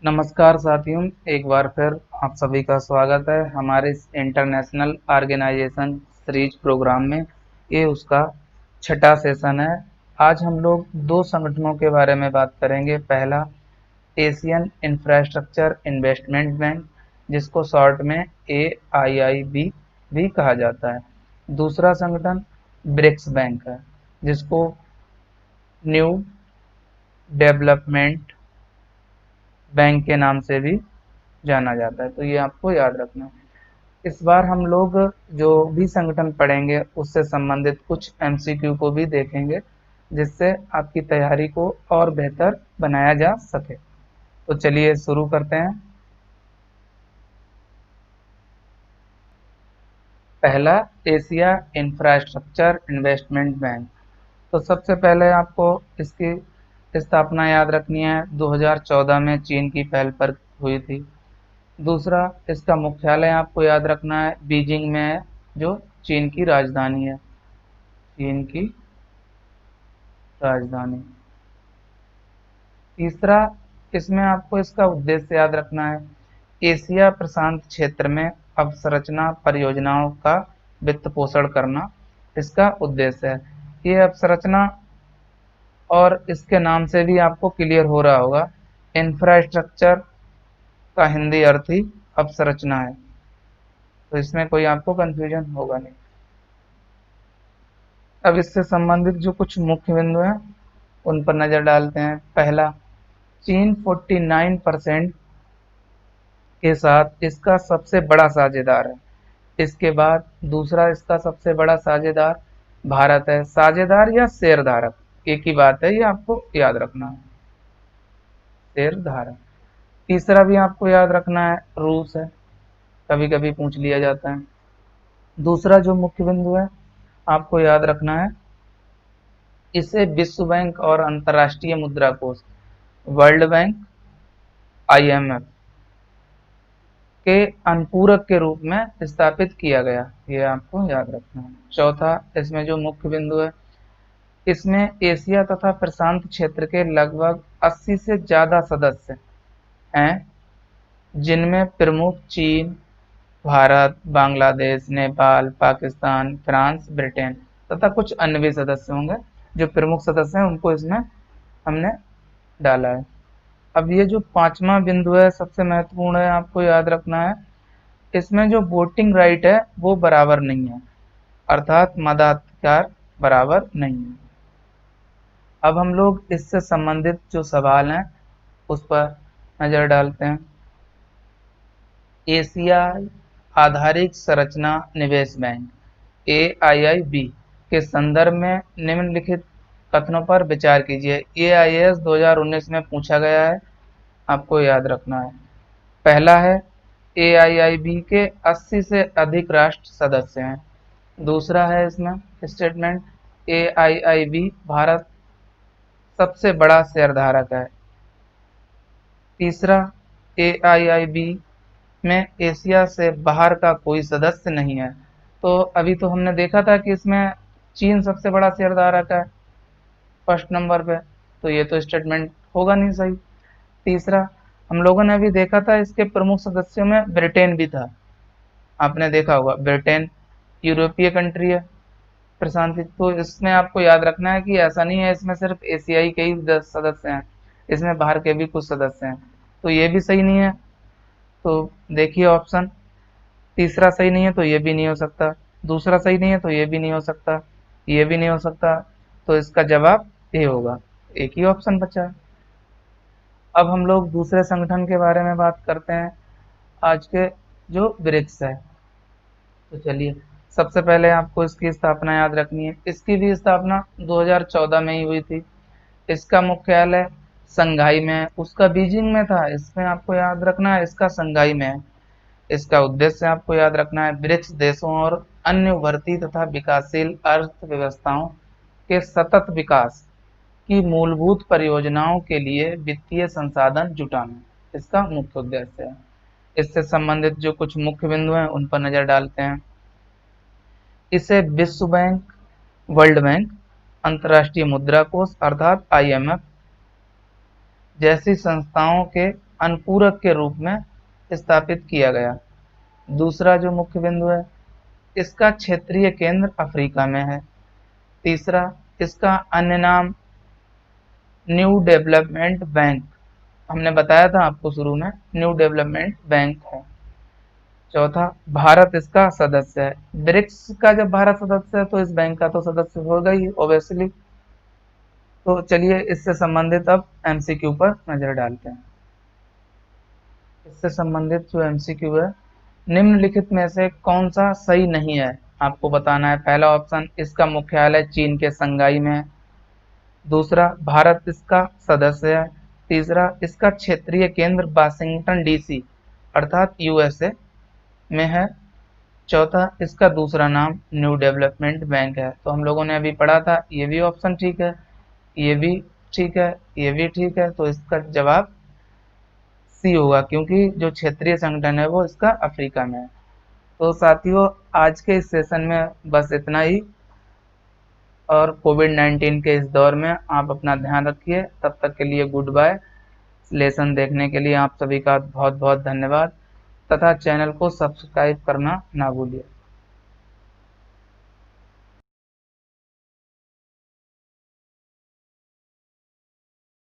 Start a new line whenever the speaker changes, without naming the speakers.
नमस्कार साथियों, एक बार फिर आप सभी का स्वागत है हमारे इस इंटरनेशनल ऑर्गेनाइजेशन सीरीज प्रोग्राम में। ये उसका छठा सेशन है। आज हम लोग दो संगठनों के बारे में बात करेंगे। पहला, एशियन इंफ्रास्ट्रक्चर इन्वेस्टमेंट बैंक, जिसको शॉर्ट में AIIB भी कहा जाता है। दूसरा संगठन ब्रिक्स बैंक है, जिसको न्यू डेवलपमेंट बैंक के नाम से भी जाना जाता है। तो ये आपको याद रखना है। इस बार हम लोग जो भी संगठन पढ़ेंगे उससे संबंधित कुछ MCQ को भी देखेंगे, जिससे आपकी तैयारी को और बेहतर बनाया जा सके। तो चलिए शुरू करते हैं। पहला, एशिया इंफ्रास्ट्रक्चर इन्वेस्टमेंट बैंक। तो सबसे पहले आपको इसकी स्थापना याद रखनी है। 2014 में चीन की पहल पर हुई थी। दूसरा, इसका मुख्यालय आपको याद रखना है बीजिंग में है, जो चीन की राजधानी है। चीन की राजधानी। तीसरा, इसमें आपको इसका उद्देश्य याद रखना है। एशिया प्रशांत क्षेत्र में अवसंरचना परियोजनाओं का वित्त पोषण करना इसका उद्देश्य है। ये अवसंरचना, और इसके नाम से भी आपको क्लियर हो रहा होगा, इंफ्रास्ट्रक्चर का हिंदी अर्थ ही अवसंरचना है। तो इसमें कोई आपको कंफ्यूजन होगा नहीं। अब इससे संबंधित जो कुछ मुख्य बिंदु हैं उन पर नजर डालते हैं। पहला, चीन 49% के साथ इसका सबसे बड़ा साझेदार है। इसके बाद दूसरा, इसका सबसे बड़ा साझेदार भारत है। साझेदार या शेयरधारक एक ही बात है, ये आपको याद रखना है, शेयरधारक। तीसरा भी आपको याद रखना है, रूस है, कभी कभी पूछ लिया जाता है। दूसरा जो मुख्य बिंदु है आपको याद रखना है, इसे विश्व बैंक और अंतर्राष्ट्रीय मुद्रा कोष, वर्ल्ड बैंक, IMF के अनुपूरक के रूप में स्थापित किया गया। ये आपको याद रखना है। चौथा, इसमें जो मुख्य बिंदु है, इसमें एशिया तथा प्रशांत क्षेत्र के लगभग 80 से ज्यादा सदस्य हैं, जिनमें प्रमुख चीन, भारत, बांग्लादेश, नेपाल, पाकिस्तान, फ्रांस, ब्रिटेन तथा कुछ अन्य भी सदस्य होंगे। जो प्रमुख सदस्य हैं उनको इसमें हमने डाला है। अब ये जो पांचवा बिंदु है सबसे महत्वपूर्ण है, आपको याद रखना है, इसमें जो वोटिंग राइट है वो बराबर नहीं है, अर्थात मताधिकार बराबर नहीं है। अब हम लोग इससे संबंधित जो सवाल हैं उस पर नजर डालते हैं। एशिया आधारित संरचना निवेश बैंक AIIB के संदर्भ में निम्नलिखित कथनों पर विचार कीजिए। ये IAS 2019 में पूछा गया है, आपको याद रखना है। पहला है, AIIB के 80 से अधिक राष्ट्र सदस्य हैं। दूसरा है इसमें स्टेटमेंट, AIIB भारत सबसे बड़ा शेयरधारक है। तीसरा, AIIB में एशिया से बाहर का कोई सदस्य नहीं है। तो अभी तो हमने देखा था कि इसमें चीन सबसे बड़ा शेयरधारक है फर्स्ट नंबर पे, तो ये तो स्टेटमेंट होगा नहीं सही। तीसरा, हम लोगों ने अभी देखा था इसके प्रमुख सदस्यों में ब्रिटेन भी था, आपने देखा होगा। ब्रिटेन यूरोपीय कंट्री है, प्रशांत। तो इसमें आपको याद रखना है कि ऐसा नहीं है इसमें सिर्फ एशियाई के ही 10 सदस्य हैं, इसमें बाहर के भी कुछ सदस्य हैं। तो ये भी सही नहीं है। तो देखिए ऑप्शन, तीसरा सही नहीं है तो ये भी नहीं हो सकता, दूसरा सही नहीं है तो ये भी नहीं हो सकता, ये भी नहीं हो सकता। तो इसका जवाब ए होगा, एक ही ऑप्शन बचा है। अब हम लोग दूसरे संगठन के बारे में बात करते हैं, आज के जो ब्रिक्स है। तो चलिए, सबसे पहले आपको इसकी स्थापना याद रखनी है। इसकी भी स्थापना 2014 में ही हुई थी। इसका मुख्यालय संघाई में है, उसका बीजिंग में था, इसमें आपको याद रखना है इसका संघाई में है। इसका उद्देश्य आपको याद रखना है, ब्रिक्स देशों और अन्य उभरती तथा विकासशील अर्थव्यवस्थाओं के सतत विकास की मूलभूत परियोजनाओं के लिए वित्तीय संसाधन जुटाना, इसका मुख्य उद्देश्य है। इससे संबंधित जो कुछ मुख्य बिंदु हैं उन पर नजर डालते हैं। इसे विश्व बैंक, वर्ल्ड बैंक, अंतर्राष्ट्रीय मुद्रा कोष अर्थात IMF जैसी संस्थाओं के अनुपूरक के रूप में स्थापित किया गया। दूसरा जो मुख्य बिंदु है, इसका क्षेत्रीय केंद्र अफ्रीका में है। तीसरा, इसका अन्य नाम न्यू डेवलपमेंट बैंक, हमने बताया था आपको शुरू में, न्यू डेवलपमेंट बैंक है। चौथा, भारत इसका सदस्य है। ब्रिक्स का जब भारत सदस्य है तो इस बैंक का तो सदस्य होगा ही ओबियसली। तो चलिए इससे संबंधित अब एमसीक्यू पर नजर डालते हैं। इससे संबंधित जो एमसीक्यू है, निम्नलिखित में से कौन सा सही नहीं है, आपको बताना है। पहला ऑप्शन, इसका मुख्यालय चीन के संघाई में है। दूसरा, भारत इसका सदस्य है। तीसरा, इसका क्षेत्रीय केंद्र वाशिंगटन डीसी अर्थात यूएसए में है। चौथा, इसका दूसरा नाम न्यू डेवलपमेंट बैंक है। तो हम लोगों ने अभी पढ़ा था, ये भी ऑप्शन ठीक है, ये भी ठीक है, ये भी ठीक है। तो इसका जवाब सी होगा, क्योंकि जो क्षेत्रीय संगठन है वो इसका अफ्रीका में है। तो साथियों, आज के इस सेशन में बस इतना ही, और कोविड-19 के इस दौर में आप अपना ध्यान रखिए। तब तक के लिए गुड बाय। लेसन देखने के लिए आप सभी का बहुत बहुत धन्यवाद, तथा चैनल को सब्सक्राइब करना ना भूलिए।